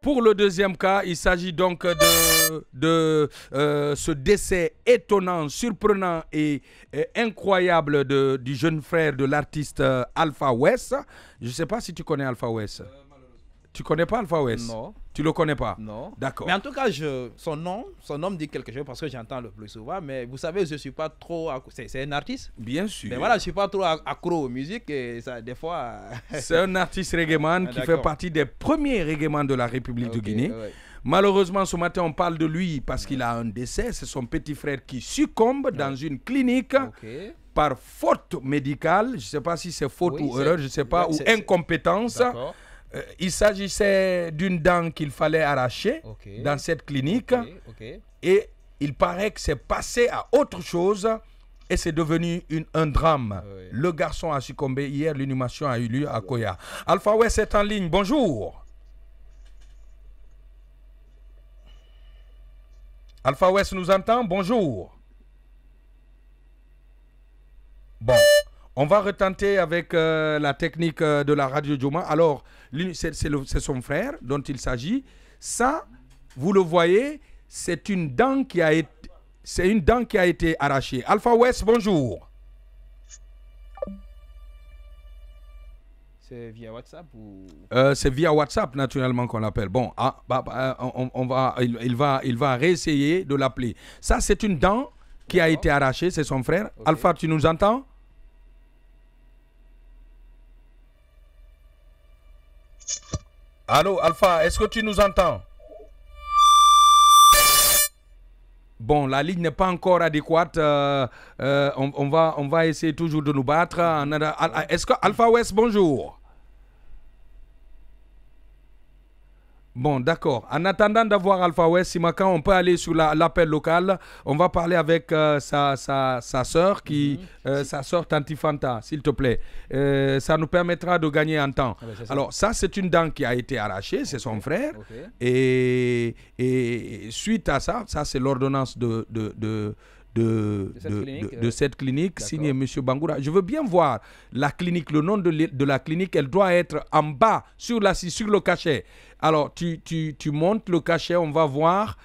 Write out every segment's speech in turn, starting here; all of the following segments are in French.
pour le deuxième cas, il s'agit donc de ce décès étonnant, surprenant et incroyable du jeune frère de l'artiste Alpha West. Je ne sais pas si tu connais Alpha West. Tu connais pas Alpha West? Non. Tu le connais pas? Non. D'accord. Mais en tout cas, son nom me dit quelque chose parce que j'entends le plus souvent. Mais vous savez, je suis pas trop. C'est un artiste. Bien sûr. Mais voilà, je suis pas trop accro aux musiques et ça, des fois. C'est un artiste reggaeman qui fait partie des premiers reggaemans de la République de Guinée. Ouais. Malheureusement, ce matin, on parle de lui parce qu'il a un décès. C'est son petit frère qui succombe dans une clinique par faute médicale. Je ne sais pas si c'est faute ou erreur, je ne sais pas, ou incompétence. Il s'agissait d'une dent qu'il fallait arracher dans cette clinique. Et il paraît que c'est passé à autre chose et c'est devenu un drame. Le garçon a succombé. Hier, l'inhumation a eu lieu à Koya. Alpha West est en ligne. Bonjour. Alpha West nous entend? Bonjour. Bon, on va retenter avec la technique de la radio Joma. Alors, c'est son frère dont il s'agit. Ça, vous le voyez, c'est une dent qui a été arrachée. Alpha West, bonjour. C'est via WhatsApp ou... c'est via WhatsApp naturellement qu'on l'appelle. Bon, il va réessayer de l'appeler. Ça, c'est une dent qui a été arrachée, c'est son frère. Alpha, tu nous entends? Allô, Alpha, est-ce que tu nous entends? Bon, la ligne n'est pas encore adéquate. On va essayer toujours de nous battre. Est-ce que Alpha West, bonjour? Bon, d'accord. En attendant d'avoir Alpha West, Simakan, on peut aller sur l'appel local. On va parler avec sa sœur, sa sœur Tanti Fanta, s'il te plaît. Ça nous permettra de gagner en temps. Alors, ça, c'est une dent qui a été arrachée, c'est son frère. Et suite à ça, c'est l'ordonnance de cette clinique signée M. Bangoura. Je veux bien voir la clinique, le nom de la clinique. Elle doit être en bas, sur le cachet. Alors, tu montes le cachet, on va voir.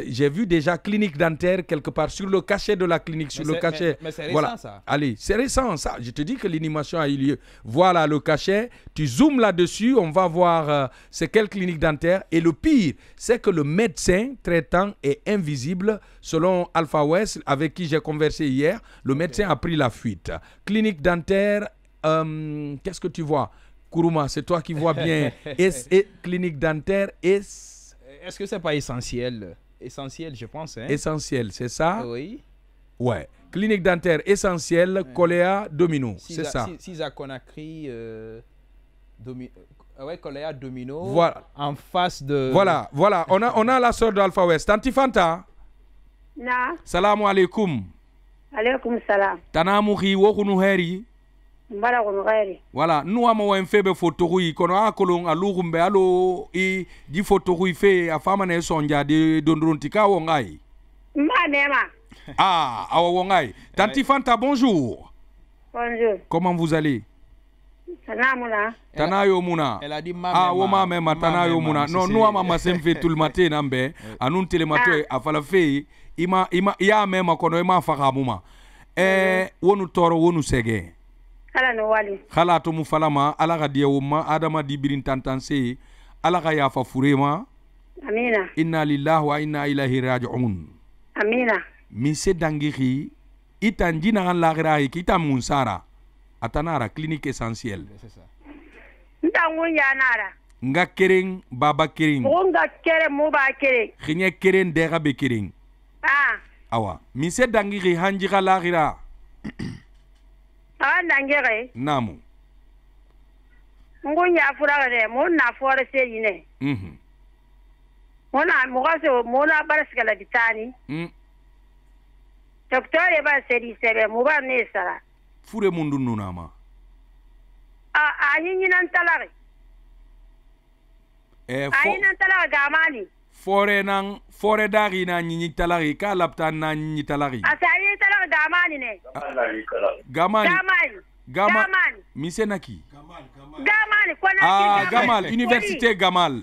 J'ai vu déjà clinique dentaire quelque part sur le cachet de la clinique, sur le cachet. Mais c'est récent, ça. Allez, c'est récent, ça. Je te dis que l'inhumation a eu lieu. Voilà le cachet. Tu zoomes là-dessus, on va voir c'est quelle clinique dentaire. Et le pire, c'est que le médecin traitant est invisible. Selon Alpha West, avec qui j'ai conversé hier, le médecin a pris la fuite. Clinique dentaire, qu'est-ce que tu vois? Kourouma, c'est toi qui vois bien. Clinique dentaire, est-ce que c'est pas essentiel? Essentiel, je pense. Hein? Essentiel, c'est ça? Oui. Ouais. Clinique dentaire essentielle, Coléa Domino, c'est ça. Sisa Conakry, Coléa Domino, voilà. En face de... Voilà. On a la sœur d'Alpha West. Tanti Fanta? Na. Salamu alaikum. Alaikum salam. Tanamuhi wokunu heri. Mbala kunu heri. Voilà, nous avons un febe photorui kono akolon alurumbe alo di photorui fe afama na sonja de dondrontika wongai. Nema. Awa wongai. Tanti Fanta, bonjour. Bonjour. Comment vous allez? Tanamuna. Tanayo muna. Elle a dit mama. Woma mema tanayo muna. Non, nous ama masemfe tout le matin nambe. Anun telemato afala fe ima ya mema kono ima fakamuma. Wonu toro wonu sege. Khala to mu falama ala ka diya wumma adama dibirin tantanse ala ka yafa furema. Amina. Inna lillahi wa inna ilaihi raji'un. Amina. Mise dangiri itanjina kan lagira kita munsara atanara clinique essentielle. C'est ça. Ndangunya nara. Nga kering baba kering. Nga kere muba kere. Khinya keren dega be kering. Awa mise dangiri hanjika lagira. Nangere. Namu. Ngunya fura de mona fora se yine. Mona mugaso mona baraskala bitani. Docteur ba seri sebe muba nesara. Fure mundu nunama. Ayin nan talari. Ayin nan talari gamani. Fore dari na nyinyi talari ka lapta na nyinyi talari. Asayi talari gamani ne. Gamani. Mise naki. Gamal. Gamal. Université Gamal.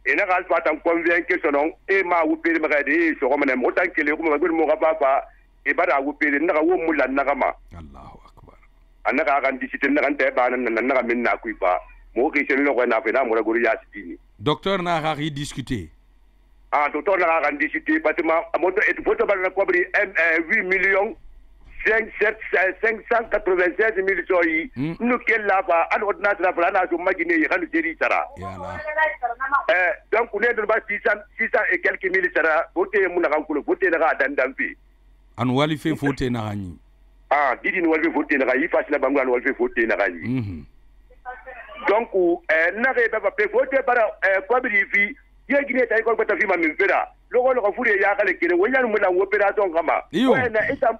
et n'a pas tant convaincu son et ma ou père magadi so comme mo tan kele ko mo ga papa e bara ou père na wo mulla na gama Allahu akbar anaka kan disite na kan te ba na ga min na ku ba mo ke sen lo ko na fe na mo ra gori ya sitini docteur na ga discuter docteur na ga discuter patima moto et photo ba na ko bri 8 millions 596 000 soyi nous quel là-bas à l'ordinateur là na so magine yi kan jeri tara donc on est de 600 et quelques mille tara voté mun kan ko voté na ga dandam fi an wali fe voté na gani didi ni wali voté na ga yi fasina bangu an wali fe voté na gani donc na ga ba pe voté para ko bi fi ye gine tay ko ta fi ma min fera logo furi ya kale kire wonya mu na opération kama na ita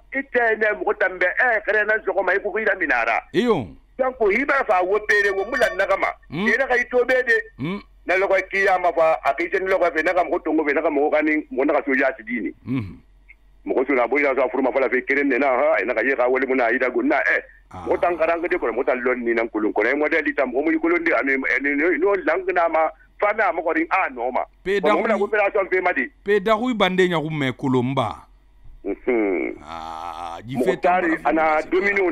mo tambe kare na so ko mai ku ida minara iyo donc hiba fa opéré wo mu na kama ina ka ito bede na logo kiyama fa akisen logo fe na kama ko tongo fe na kama ko kani mo na ka so ya sidini mo ko so na boya so furu ma fa la fe kire na ha ina ka ye ka wole mu na ida go na mo tan karanga de ko mo tan lon ni nan kulun ko ne mo de ditam mo mu kulun de ani no langna ma fana mo ko ring noma pe da opération fe madi pe da hu bande nya kumme kulomba di fetari ana domino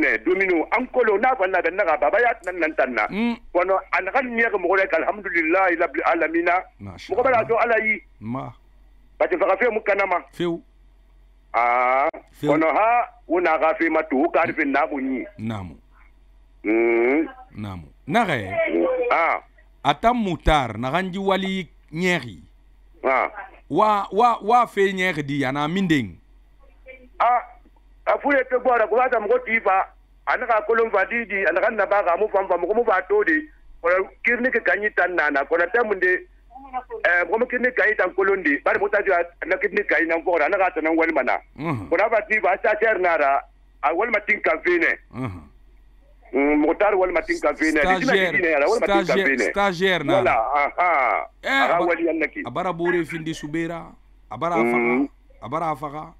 ankolo na fa na da baba ya nan tanna kono an kan ni ko mo ko alhamdulillah rabbil alamin mo ko bala to alayi ma ba te fa fe mu kanama feu kono ha una ga fe matu ka fe na bunyi namu na re ata mutar na ganji wali nyeri wa fe nyeri di ana mindeng afure te bora ko wata mo tifa anaka kolon vadidi anaka na baga mo famba mo ba todi ko kirni ke kanyi tan nana ko ta munde mo kirni kai tan kolondi bar mo ta na kirni kai nan ko anaka tan wal mana ko na ba tifa sa cher nara a wal matin kafine motar wal matin kafine stagiaire na wala wali annaki abara bore findi subera abara faga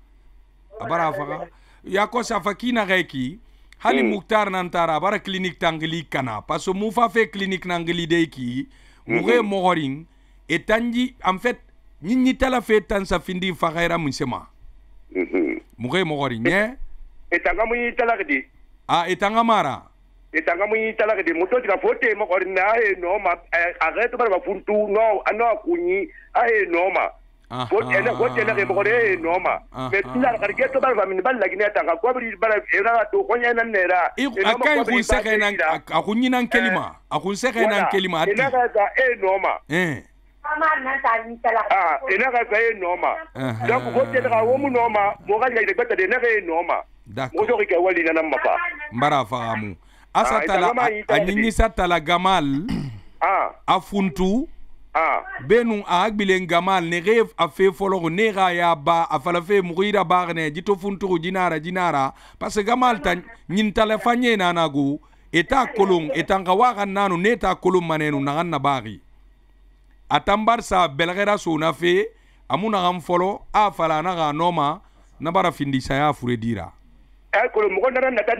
ya ko sa fakina reki hali muktar nantara abara clinique tangli kana parce que mu fa fait clinique nangli de ki mu mohoring etanji en fait ñi tala fait tan sa findi fagaira munsema mu mohoring ne etanga mu tala di etanga mara etanga mu tala de moto tika fote mo orina no ma arrête ba funtu no ano kunyi no ma fote ene fote ene mo re no ma mais tila karge to ba min balla gine tanga ko bri bara era to konya nan nera akai kun seke nan akunyi nan kelima akun seke nan kelima ati ina ga no ma ina ga no ma donc fote ga wo mu no ma mo ga de beta de na ga no ma mo so ke wali nan ma fa mbara faamu asatala anyinyi satala gamal afuntu benu agbilen gamal ne ref afe folo ne ga ya ba afala fe mugira bagne jito funtu jinara parce que gamal tan nyin telefanye nanago eta kolong etanga waga nanu neta kolong manenu na bagi atambar sa belgera so na fe amuna gam folo afala na ga noma na bara findi saya furedira ko mo ngona na ta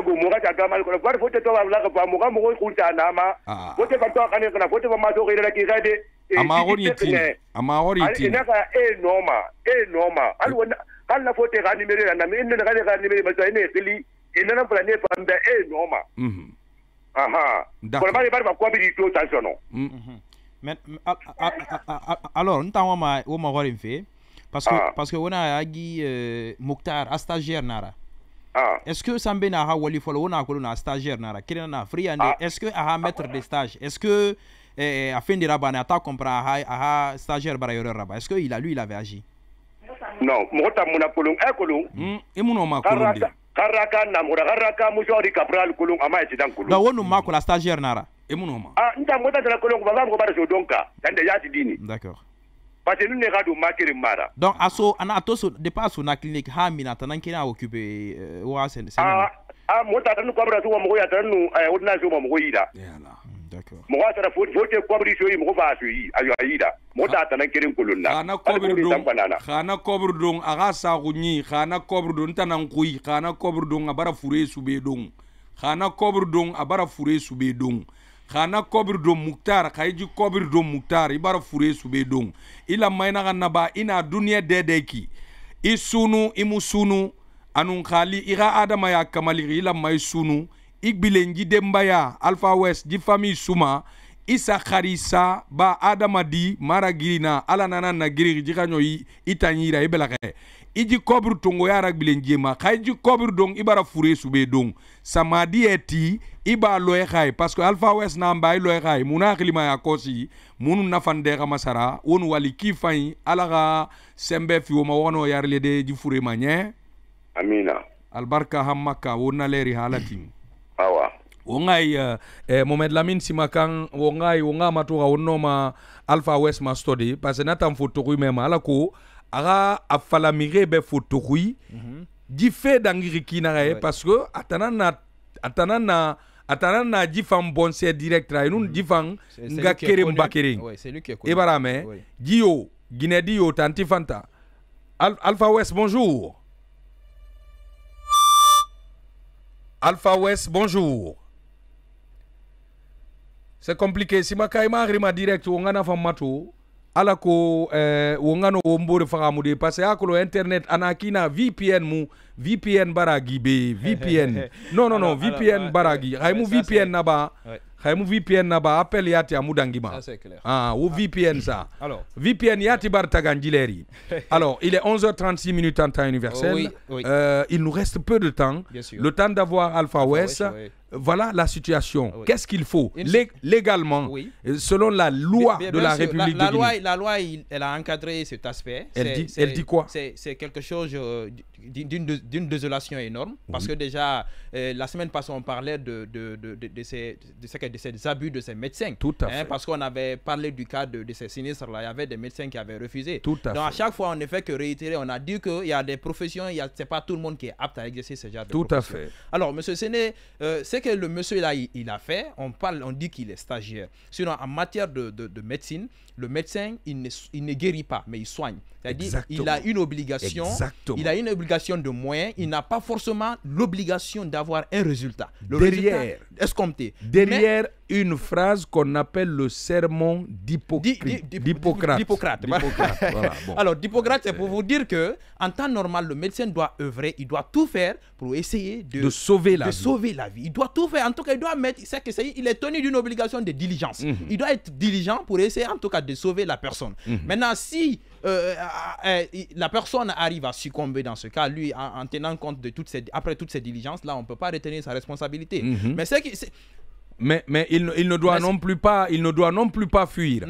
go mo ga ta gamal ko war foto to wala ka mo ga mo ko ta na ma foto ba to kan na foto ba ma to ira ki ga de ama hori ina ka noma al wona al na foto ga ni mere na mi inna ga ni mere ba sai ne kili inna na plan ne pa mba noma ko ba ko bi to tension no mais alors ntawa ma o ma hori fe parce que on a agi Mokhtar a stagiaire nara est-ce que sambe na ha wali folo on a ko na stagiaire nara kirena na free and est-ce que a maître de stage est-ce que a fin de rabana ta comprend a stagiaire bara yoro raba est-ce que il avait agi non mota muna kolon kolon e muno ma kolon de karaka na mura karaka musori capral kolon ama eti dan kolon da wonu ma ko la stagiaire nara e muno ma nta mota de la kolon ba ko bara so donka tande yati dini d'accord parce que nous ne gardons pas que mara donc aso ana atoso de passe na clinique ha mina tanan kina occupé wa sen mota tanu ko bara so mo ya tanu ordonnance mo yida d'accord mo wa tara fote ko bari so yi mo ba so yi ayo yida mota tanan kirin kulunna khana kobru dong aga sa gunyi khana kobru don tanan kuyi khana kobru dong abara fure sube dong khana kobru dong abara fure sube dong khana kobir do muktar khayji kobir do muktar ibara fure sube dong ila mayna ganaba ina dunya dedeki isunu imusunu anun khali ira adama ya kamali ila may sunu igbilenji dembaya Alpha West di famille suma isa kharisa ba adama di maragirina ala nana na giri jikanyo itanyira ibelake iji kobru tongo yara gbilenji ma khayji kobru dong ibara fure sube dong samadi eti iba loye khay parce que Alpha West na mbay loye khay muna khilima ya kosi munu nafande ga masara wonu wali kifay alaga sembe fi woma wono yarle de ji fure manye amina albarka hamaka wona leri halatin awa wongai Mohamed Lamine Simakan wonga matoga wonoma Alpha West ma study parce que natam photo mema alako aga afala mire be photo di fe dangiri kina parce que atanana jifan bonse direct ra inun jifan nga kerem bakering c'est lui qui est connu. Ibarame Gio Guinédio Tantifanta Alpha West bonjour. Alpha West bonjour. C'est compliqué si makaima rima direct wongana famato alako wongano wombore fagamude parce que akolo internet anakina VPN baragi be VPN non VPN baragi haymu VPN naba haymu VPN naba appel yati amudangima ça c'est clair ou VPN ça alors VPN yati bartaganjileri alors il est 11h36 minutes en temps universel il nous reste peu de temps le temps d'avoir Alpha West. Voilà la situation. Qu'est-ce qu'il faut légalement, selon la loi de la République de Guinée? La loi, elle a encadré cet aspect. Elle dit quoi? C'est quelque chose d'une désolation énorme. Parce que déjà, la semaine passée, on parlait de ces abus de ces médecins. Tout à fait. Parce qu'on avait parlé du cas de ces sinistres-là. Il y avait des médecins qui avaient refusé. Tout à fait. Donc à chaque fois, on ne fait que réitérer. On a dit qu'il y a des professions, ce n'est pas tout le monde qui est apte à exercer ce genre de profession. Tout à fait. Alors, M. Séné, c'est que le monsieur là il a fait, on dit qu'il est stagiaire. Sinon en matière de médecine, le médecin il ne guérit pas mais il soigne. C'est-à-dire il a une obligation, il a une obligation de moyens, il n'a pas forcément l'obligation d'avoir un résultat. Le résultat escompté. Derrière une phrase qu'on appelle le sermon d'Hippocrate. Voilà, bon. Alors d'Hippocrate, c'est pour vous dire que en temps normal, le médecin doit œuvrer, il doit tout faire pour essayer de sauver la vie. Il doit tout faire. En tout cas, il doit mettre, il est tenu d'une obligation de diligence. Il doit être diligent pour essayer en tout cas de sauver la personne. Maintenant, si la personne arrive à succomber dans ce cas, lui, en tenant compte de après toutes ces diligences, là, on ne peut pas retenir sa responsabilité. Mais mais il ne doit non plus pas fuir.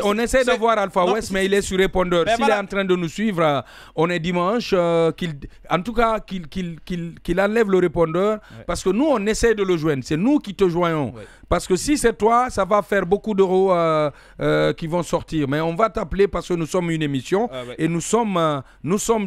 On essaie de voir Alpha West, mais il est sur répondeur. S'il est en train de nous suivre, on est dimanche, qu'il enlève le répondeur, parce que nous on essaie de le joindre. C'est nous qui te joignons. Parce que si c'est toi, ça va faire beaucoup d'euros qui vont sortir. Mais on va t'appeler parce que nous sommes une émission et nous sommes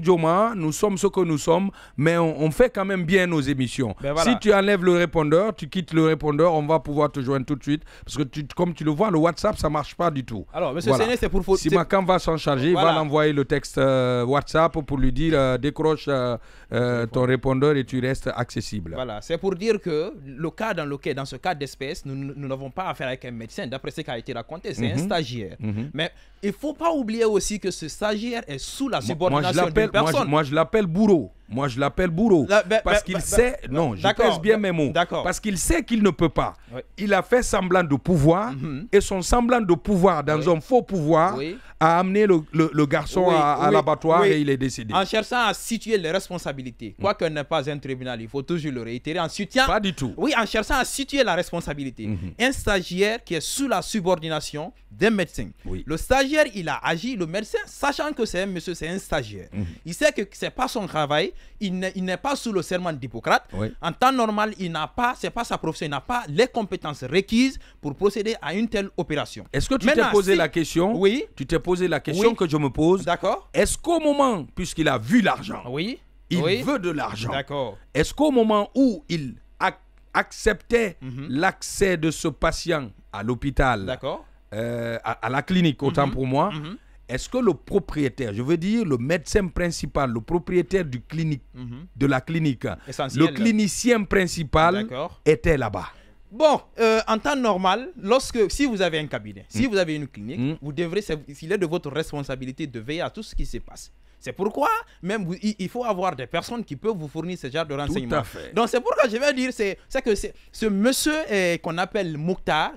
Joma, nous sommes ce que nous sommes, mais on fait quand même bien nos émissions. Si tu enlèves le répondeur, tu quittes le répondeur, on va pouvoir te joindre tout de suite parce que comme tu le vois, le WhatsApp ça marche pas du tout. Alors monsieur Séné, c'est pour si Macan va s'en charger, il va l'envoyer le texte WhatsApp pour lui dire décroche ton répondeur et tu restes accessible. Voilà, c'est pour dire que dans ce cas d'espèce, nous n'avons pas affaire avec un médecin, d'après ce qui a été raconté, c'est un stagiaire. Mais il ne faut pas oublier aussi que ce stagiaire est sous la subordination d'une personne. Moi je l'appelle bourreau. Parce qu'il sait, non, je pèse bien mes mots, parce qu'il sait qu'il ne peut pas. Il a fait semblant de pouvoir et son semblant de pouvoir dans un faux pouvoir a amené le garçon à l'abattoir et il est décédé. En cherchant à situer les responsabilités, quoique n'est pas un tribunal, il faut toujours le réitérer, en situant... Pas du tout. Oui, en cherchant à situer la responsabilité. Un stagiaire qui est sous la subordination d'un médecin. Le stagiaire, il a agi, le médecin, sachant que c'est un monsieur, c'est un stagiaire. Il sait que ce n'est pas son travail, il n'est pas sous le serment d'Hippocrate. En temps normal, il n'a pas, c'est pas sa profession, il n'a pas les compétences requises pour procéder à une telle opération. Est-ce que tu t'es posé la question? Oui. Tu t'es posé la question que je me pose. D'accord. Est-ce qu'au moment, puisqu'il a vu l'argent, il veut de l'argent. D'accord. Est-ce qu'au moment où il acceptait l'accès de ce patient à l'hôpital, à la clinique, autant pour moi, est-ce que le propriétaire, je veux dire le médecin principal, le propriétaire de la clinique, le clinicien principal était là-bas? Bon, en temps normal, si vous avez un cabinet, si vous avez une clinique, il est de votre responsabilité de veiller à tout ce qui se passe. C'est pourquoi même il faut avoir des personnes qui peuvent vous fournir ce genre de renseignements. Donc c'est pourquoi je vais dire c'est que ce monsieur qu'on appelle Mokhtar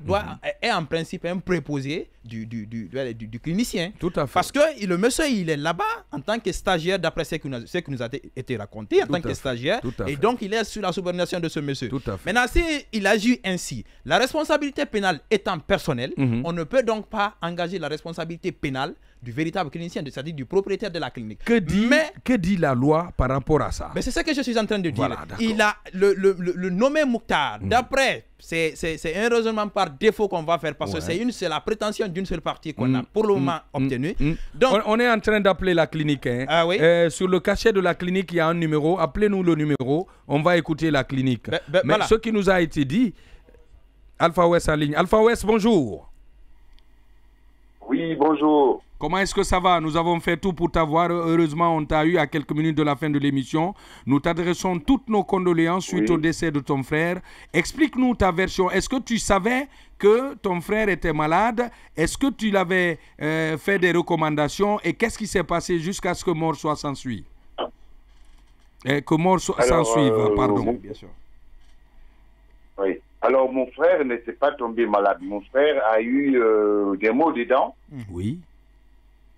est en principe un préposé du clinicien. Tout à fait. Parce que le monsieur il est là-bas en tant que stagiaire d'après ce qui nous a été raconté en tant que stagiaire et donc il est sous la subordination de ce monsieur. Maintenant s'il agit ainsi, la responsabilité pénale étant personnelle, on ne peut donc pas engager la responsabilité pénale du véritable clinicien, c'est-à-dire du propriétaire de la clinique. Que dit la loi par rapport à ça? C'est ce que je suis en train de dire. Voilà, il a le nommé Mokhtar, d'après, c'est un raisonnement par défaut qu'on va faire parce que c'est la prétention d'une seule partie qu'on a pour le moment obtenue. Donc, on est en train d'appeler la clinique. Sur le cachet de la clinique, il y a un numéro. Appelez-nous le numéro. On va écouter la clinique. Mais voilà. Ce qui nous a été dit, Alpha West en ligne. Alpha West, bonjour. Oui, bonjour. Comment est-ce que ça va? Nous avons fait tout pour t'avoir. Heureusement, on t'a eu à quelques minutes de la fin de l'émission. Nous t'adressons toutes nos condoléances suite au décès de ton frère. Explique-nous ta version. Est-ce que tu savais que ton frère était malade? Est-ce que tu l'avais fait des recommandations? Et qu'est-ce qui s'est passé jusqu'à ce que mort soit s'ensuive? Que mort s'ensuive, pardon. Bien sûr. Oui. Alors, mon frère n'était pas tombé malade. Mon frère a eu des maux des dents. Oui.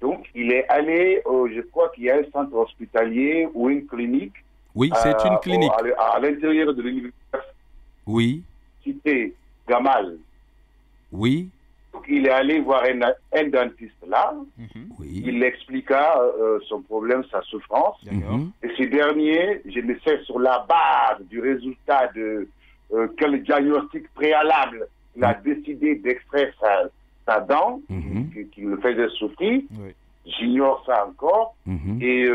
Donc, il est allé, je crois qu'il y a un centre hospitalier ou une clinique. Oui, c'est une clinique. À l'intérieur de l'université. Oui. Cité Gamal. Oui. Donc, il est allé voir un dentiste là. Oui. Il expliqua son problème, sa souffrance. Et ce dernier, je ne sais sur la base du résultat de quel diagnostic préalable, il a décidé d'extraire sa dent qui le faisait souffrir. J'ignore ça encore. Et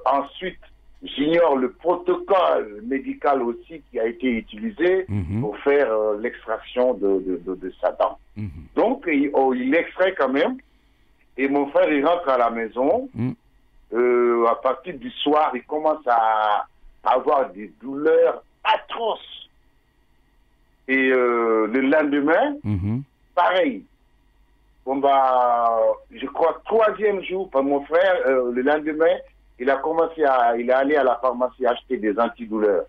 ensuite, j'ignore le protocole médical aussi qui a été utilisé pour faire l'extraction de sa dent. Donc, il extrait quand même. Et mon frère, il rentre à la maison. À partir du soir, il commence à avoir des douleurs atroces. Et le lendemain, pareil. Je crois, 3e jour, par mon frère, le lendemain, il est allé à la pharmacie acheter des antidouleurs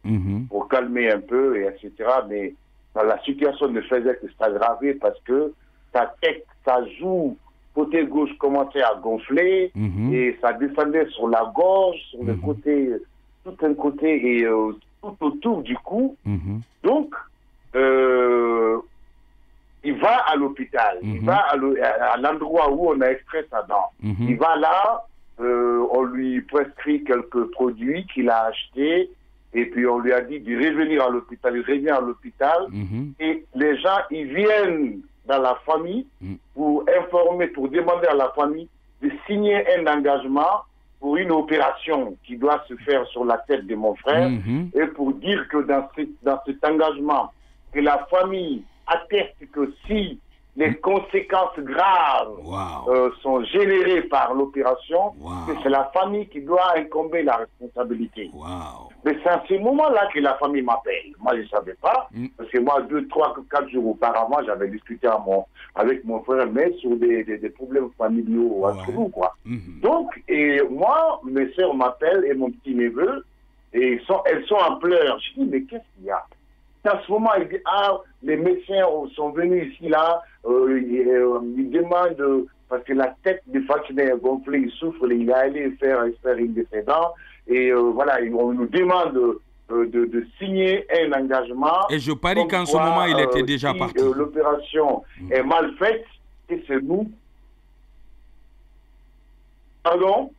pour calmer un peu, et etc. Mais la situation ne faisait que s'aggraver parce que sa tête, sa joue, côté gauche commençait à gonfler et ça descendait sur la gorge, sur le côté, tout un côté et tout autour du cou. Donc, il va à l'hôpital, il va à l'endroit où on a extrait sa dent. Il va là, on lui prescrit quelques produits qu'il a achetés et puis on lui a dit de revenir à l'hôpital. Il revient à l'hôpital et les gens, ils viennent dans la famille pour informer, pour demander à la famille de signer un engagement pour une opération qui doit se faire sur la tête de mon frère et pour dire que dans cet engagement, que la famille atteste que si les conséquences graves sont générées par l'opération, que c'est la famille qui doit incomber la responsabilité. Mais c'est à ce moment-là que la famille m'appelle. Moi, je ne savais pas, parce que moi, 2, 3, 4 jours auparavant, j'avais discuté avec mon frère, mais sur des problèmes familiaux entre nous, quoi. Donc, et moi, mes soeurs m'appellent et mon petit-neveu, et elles sont en pleurs. Je dis, mais qu'est-ce qu'il y a? À ce moment, il dit, les médecins sont venus ici, là, ils demandent, parce que la tête du fonctionnaire est gonflée, il souffre, il est allé faire une de ses dents, et voilà, on nous demande de signer un engagement. Et je parie qu'en ce moment, il était déjà parti. L'opération est mal faite, et c'est nous. Pardon?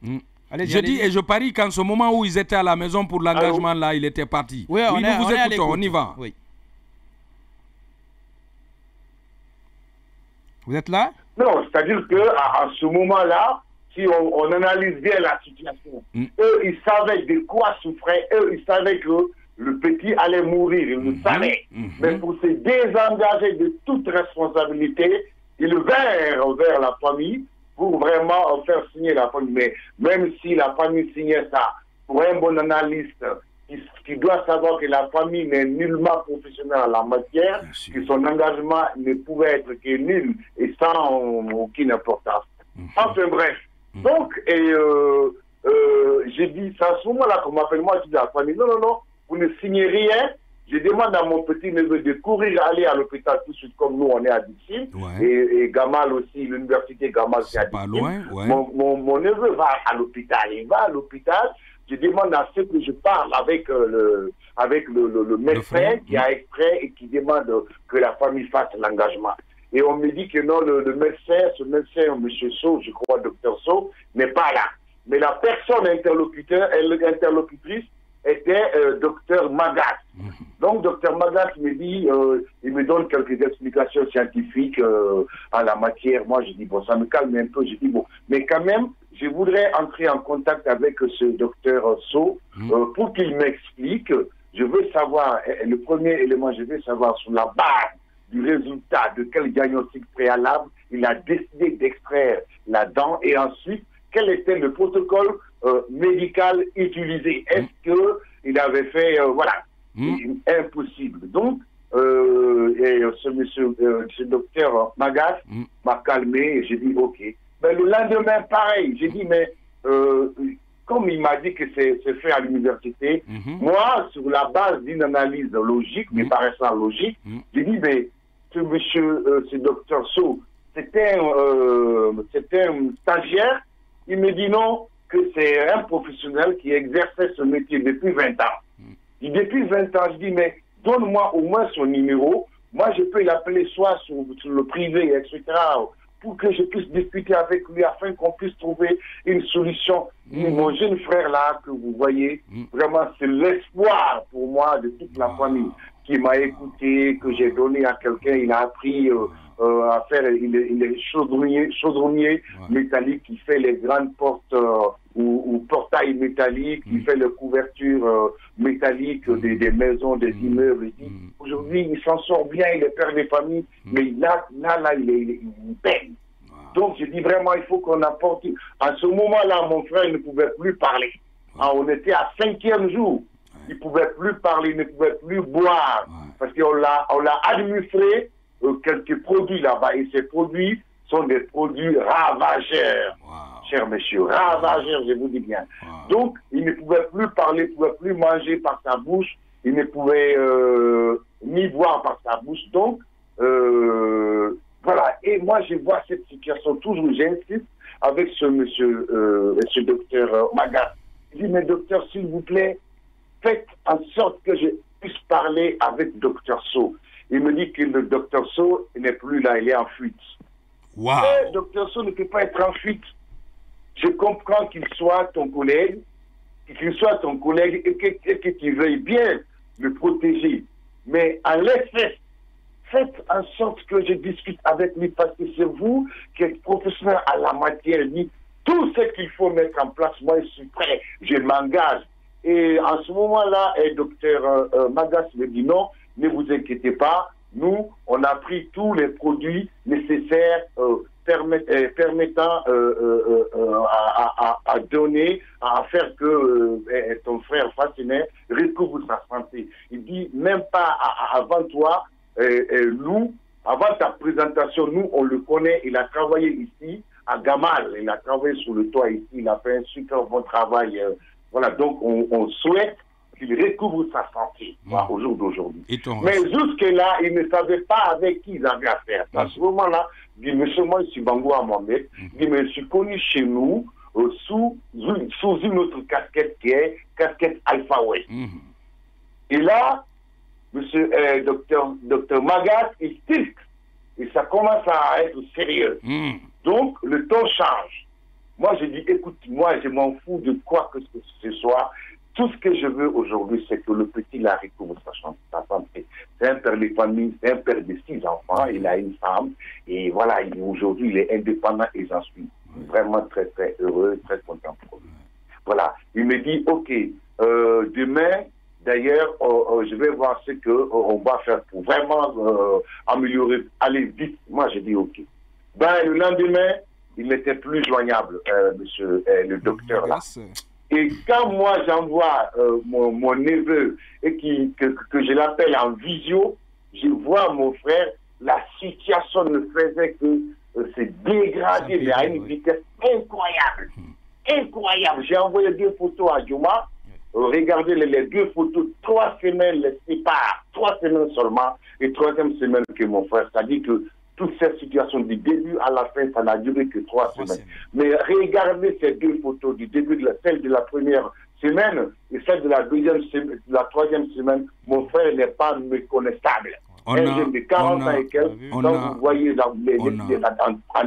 Je dis, et je parie qu'en ce moment où ils étaient à la maison pour l'engagement, là, il était parti. Oui, nous vous écoutons, on y va. Oui. Vous êtes là? Non, c'est-à-dire qu'à ce moment-là, si on analyse bien la situation, eux, ils savaient de quoi souffraient, eux, ils savaient que le petit allait mourir, ils le savaient. Mais pour se désengager de toute responsabilité, ils vinrent vers la famille pour vraiment faire signer la famille. Mais même si la famille signait ça, pour un bon analyste qui doit savoir que la famille n'est nullement professionnelle en la matière, que son engagement ne pouvait être que nul et sans aucune importance. Enfin bref. Donc, j'ai dit, c'est à ce moment-là qu'on m'appelle, moi, je dis à la famille, non, vous ne signez rien. Je demande à mon petit-neveu de courir aller à l'hôpital tout de suite, comme nous, on est à Dixine. Et Gamal aussi, l'université Gamal, c'est à Dixine. Pas loin, mon neveu va à l'hôpital. Il va à l'hôpital. Je demande à ce que je parle avec le médecin qui a extrait et qui demande que la famille fasse l'engagement. Et on me dit que non, ce médecin, M. Sow, je crois, Dr Sow, n'est pas là. Mais la personne interlocutrice était Dr Magas. Donc, Dr Magas me dit, il me donne quelques explications scientifiques en la matière. Moi, je dis, bon, ça me calme un peu. Je dis, bon, mais quand même, je voudrais entrer en contact avec ce docteur Sow pour qu'il m'explique. Je veux savoir, le premier élément, je veux savoir sur la base du résultat de quel diagnostic préalable il a décidé d'extraire la dent et ensuite, quel était le protocole médical utilisé. Est-ce qu'il avait fait, impossible. Donc, ce docteur Magas m'a calmé et j'ai dit, OK. Mais le lendemain, pareil, j'ai dit, mais comme il m'a dit que c'est fait à l'université, moi, sur la base d'une analyse logique, me paraissant logique, j'ai dit, mais ce docteur Sow, c'était un stagiaire. Il me dit non, que c'est un professionnel qui exerçait ce métier depuis 20 ans. Et depuis 20 ans, je dis, mais donne-moi au moins son numéro. Moi, je peux l'appeler soit sur le privé, etc., pour que je puisse discuter avec lui afin qu'on puisse trouver une solution. Mon jeune frère là, que vous voyez, vraiment, c'est l'espoir pour moi de toute la famille qui m'a écouté, que j'ai donné à quelqu'un. Il a appris à faire, il est chaudronnier métallique qui fait les grandes portes ou portails métalliques, qui fait les couvertures métalliques des maisons, des immeubles. Aujourd'hui, il s'en sort bien, il est père de famille, mais là, il peine. Donc, je dis vraiment, il faut qu'on apporte. À ce moment-là, mon frère ne pouvait plus parler. On était à 5e jour. Il ne pouvait plus parler, il ne pouvait plus boire. Parce qu'on l'a administré quelques produits là-bas. Et ces produits sont des produits ravageurs. Cher monsieur, ravageurs, je vous dis bien. Donc, il ne pouvait plus parler, il ne pouvait plus manger par sa bouche. Il ne pouvait ni boire par sa bouche. Donc, voilà. Et moi, je vois cette situation toujours, j'insiste avec ce monsieur, ce docteur Magas. Je dis, mais docteur, s'il vous plaît, faites en sorte que je puisse parler avec docteur Sow. Il me dit que le docteur Sow n'est plus là, il est en fuite. Mais docteur Sow ne peut pas être en fuite. Je comprends qu'il soit ton collègue, et que tu veuilles bien le protéger. Mais en l'espèce, faites en sorte que je discute avec lui parce que c'est vous qui êtes professionnel à la matière. Dit tout ce qu'il faut mettre en place. Moi, je suis prêt. Je m'engage. Et en ce moment-là, docteur Magas me dit non, ne vous inquiétez pas. Nous, on a pris tous les produits nécessaires permettant à donner, à faire que ton frère Fassinet recouvre sa santé. Il dit, même pas avant toi, nous, avant ta présentation, nous, on le connaît, il a travaillé ici, à Gamal, il a travaillé sur le toit ici, il a fait un super bon travail. Voilà, donc on souhaite qu'il recouvre sa santé au jour d'aujourd'hui. Mais jusque-là, il ne savait pas avec qui ils avaient affaire. À ce moment-là, il dit, monsieur, moi, je suis Bango à Mohamed. Il dit, mais je suis connu chez nous sous une autre casquette qui est casquette Alpha West. Et là, monsieur docteur Magas, il tilte. Et ça commence à être sérieux. Donc, le ton change. Moi, je dis, écoute, moi, je m'en fous de quoi que ce soit. Tout ce que je veux aujourd'hui, c'est que le petit la recouvre sa santé. C'est un père de famille, c'est un père de 6 enfants, il a une femme, et voilà, aujourd'hui, il est indépendant et j'en suis vraiment très, très heureux, très content pour lui. Voilà. Il me dit, OK, demain, d'ailleurs, je vais voir ce qu'on va faire pour vraiment améliorer, aller vite. Moi, je dis, OK. Ben, le lendemain, il n'était plus joignable, monsieur le docteur, là. Et quand moi j'envoie mon neveu et que je l'appelle en visio, je vois mon frère, la situation ne faisait que se dégrader, mais à une vitesse incroyable. Incroyable. J'ai envoyé 2 photos à Djouma. Regardez les 2 photos, 3 semaines les séparent, 3 semaines seulement, et 3e semaine que mon frère. C'est-à-dire que toute cette situation du début à la fin, ça n'a duré que 3 semaines. Mais regardez ces 2 photos du début, celle de la première semaine et celle de la 3e semaine, mon frère n'est pas méconnaissable. Un jeune de 40 ans et quelques, donc vous voyez en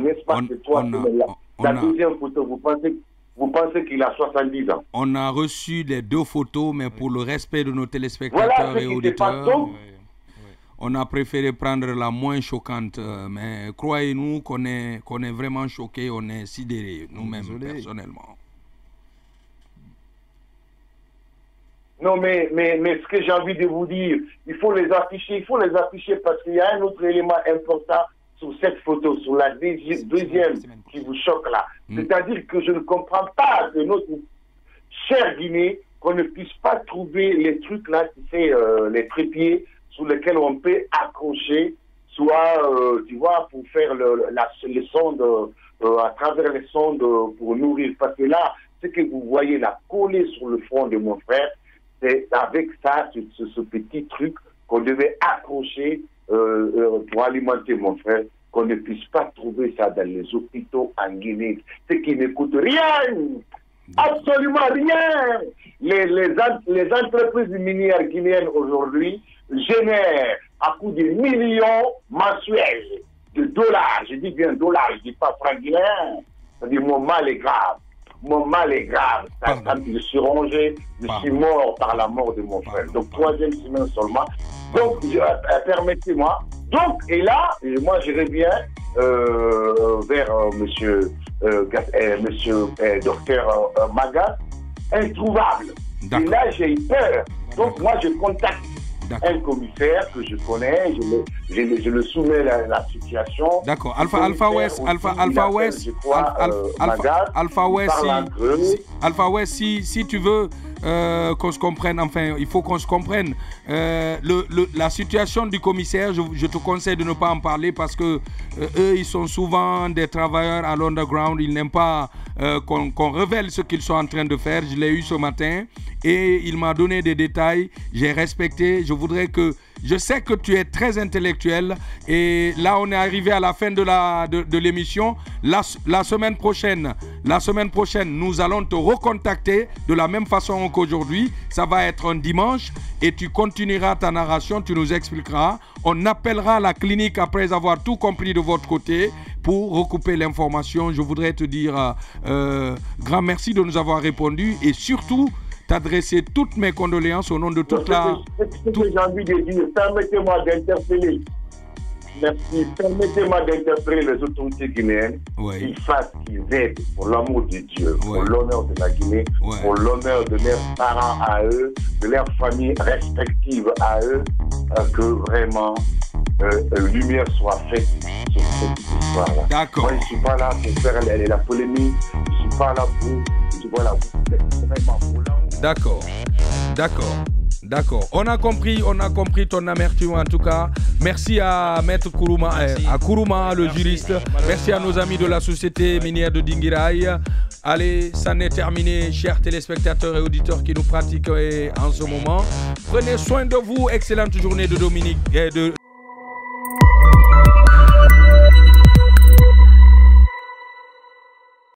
espace de 3 semaines là. La 2e photo, vous pensez qu'il a 70 ans. On a reçu les 2 photos, mais pour le respect de nos téléspectateurs et auditeurs, on a préféré prendre la moins choquante. Mais croyez-nous qu'on est vraiment choqués, on est sidérés, nous-mêmes, personnellement. Non, mais ce que j'ai envie de vous dire, il faut les afficher parce qu'il y a un autre élément important sur cette photo, sur la deuxième qui vous choque là. C'est-à-dire que je ne comprends pas de notre chère Guinée qu'on ne puisse pas trouver les trucs là, les trépieds sur lesquels on peut accrocher, soit, tu vois, pour faire les sondes, à travers les sondes pour nourrir. Parce que là, ce que vous voyez là, collé sur le front de mon frère, c'est avec ça, ce petit truc qu'on devait accrocher pour alimenter mon frère, qu'on ne puisse pas trouver ça dans les hôpitaux en Guinée. Ce qui ne coûte rien, absolument rien. Les entreprises minières guinéennes aujourd'hui génèrent à coût de millions mensuels de dollars. Je dis bien dollars, je ne dis pas francs guinéens. C'est-à-dire mon mal est grave. Mon mal est grave. Quand je suis rongé, je suis mort par la mort de mon frère. Donc, 3e semaine seulement. Donc, permettez-moi. Donc, et là, moi, je reviens vers monsieur docteur Maga, introuvable. Et là, j'ai eu peur. Donc, moi, je contacte un commissaire que je connais, je le soumets la situation. D'accord. Alpha West, si tu veux qu'on se comprenne, enfin, il faut qu'on se comprenne. La situation du commissaire, je te conseille de ne pas en parler parce que eux, ils sont souvent des travailleurs à l'underground. Ils n'aiment pas qu'on révèle ce qu'ils sont en train de faire. Je l'ai eu ce matin et il m'a donné des détails. J'ai respecté. Je sais que tu es très intellectuel et là on est arrivé à la fin de l'émission. La semaine prochaine, nous allons te recontacter de la même façon qu'aujourd'hui. Ça va être un dimanche et tu continueras ta narration, tu nous expliqueras. On appellera la clinique après avoir tout compris de votre côté pour recouper l'information. Je voudrais te dire grand merci de nous avoir répondu et surtout t'adresser toutes mes condoléances au nom de toute la... Ce que j'ai envie de dire, permettez-moi d'interpeller. Merci. Permettez-moi d'interpeller les autorités guinéennes. Qu'ils fassent, qu'ils aident pour l'amour de Dieu, pour l'honneur de la Guinée, pour l'honneur de leurs parents à eux, de leurs familles respectives à eux, que vraiment lumière soit faite sur cette histoire-là. D'accord. Moi, je ne suis pas là pour faire la polémique. Je ne suis pas là pour... Voilà, vraiment pour l'amour. D'accord. On a compris ton amertume en tout cas. Merci à Maître Kourouma, à Kourouma, le juriste. Merci à nos amis de la société minière de Dinguiraye. Allez, ça n'est terminé, chers téléspectateurs et auditeurs qui nous pratiquent en ce moment. Prenez soin de vous. Excellente journée de Dominique.